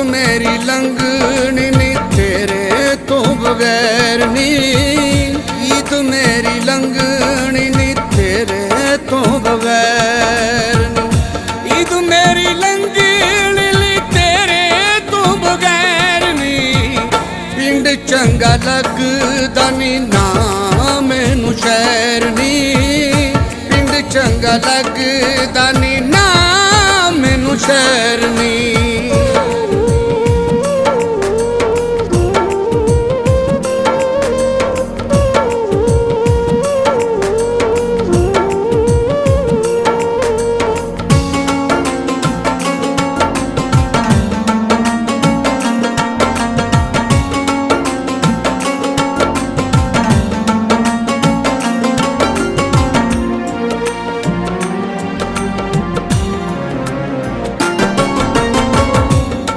मेरी लंघनी नी तेरे तो बगैर नी, ईद मेरी लंघनी नी तेरे तो बगैर नी, ईद मेरी लंघनी नी तेरे तो बगैर नी। पिंड चंगा लगदा नी ना मैनू शहर नी, पिंड चंगा लगदा नी ना मैनू शहर नी।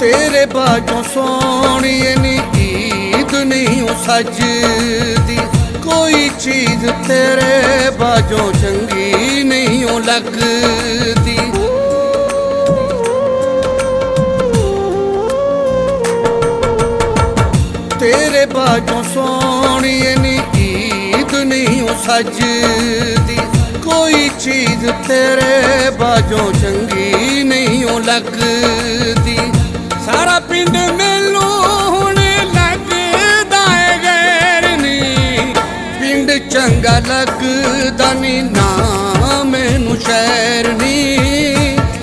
तेरे बाजों सोनिए नी ईद नहीं सजदी, कोई चीज तेरे बाजों चंगी नहीं लगदी। तेरे बाजों सोनिए नी ईद नहीं सजदी, कोई चीज तेरे बाजों चंगी नहीं लगदी। सारा पिंड मैनू हुण लगदा है गैर नी, पिंड चंगा लगदा नी ना मैनू शहर नी,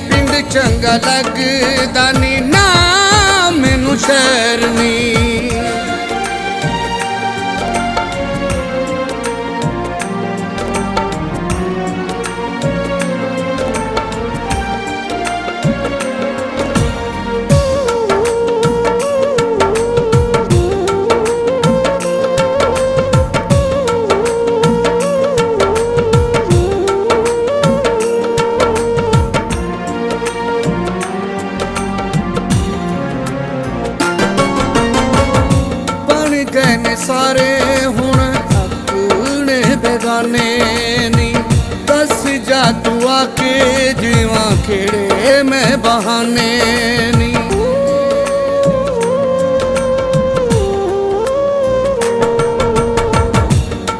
पिंड चंगा लगदा नी ना मैनू शहर नी। सारे हुण अपने बेगाने नी, दस जा तू आके जीवा खेड़े मैं बहाने नी।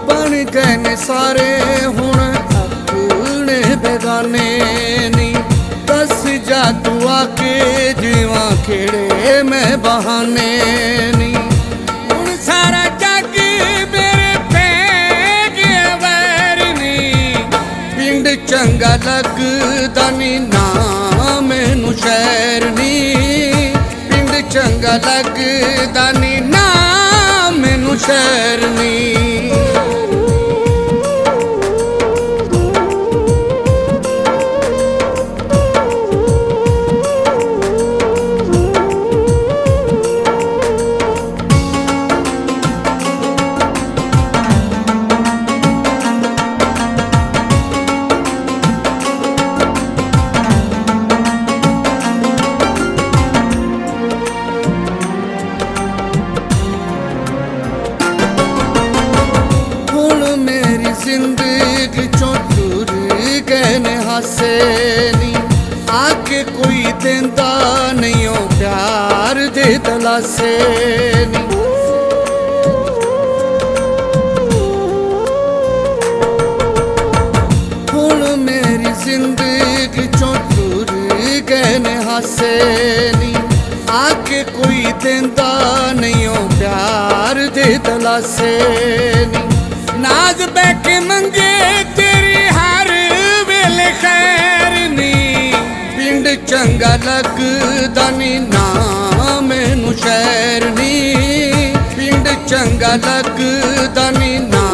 बन गए ने सारे हुण अपने बेगाने नी, दस जा तू आके जीवा खेड़े मैं बहाने नी। सारा जग मेरे पे गया वैर नी, पिंड चंगा लगदा नी ना मैनू शहर नी, पिंड चंगा लगदा नी ना मैनू शहर नी। जिंदगी चों टुर गए ने हासे नी, आके कोई देंदा नहीं हो प्यार दे दलासे नी। हुण मेरी जिंदगी चों टुर गए ने हासे नी, आके कोई देंदा नहीं हो प्यार दे दलासे नी। नाज बैके मंगे तेरी हर वेले खैर नी, पिंड चंगा लगदा नी ना मैनू शहर नी, पिंड चंगा लगदा नी ना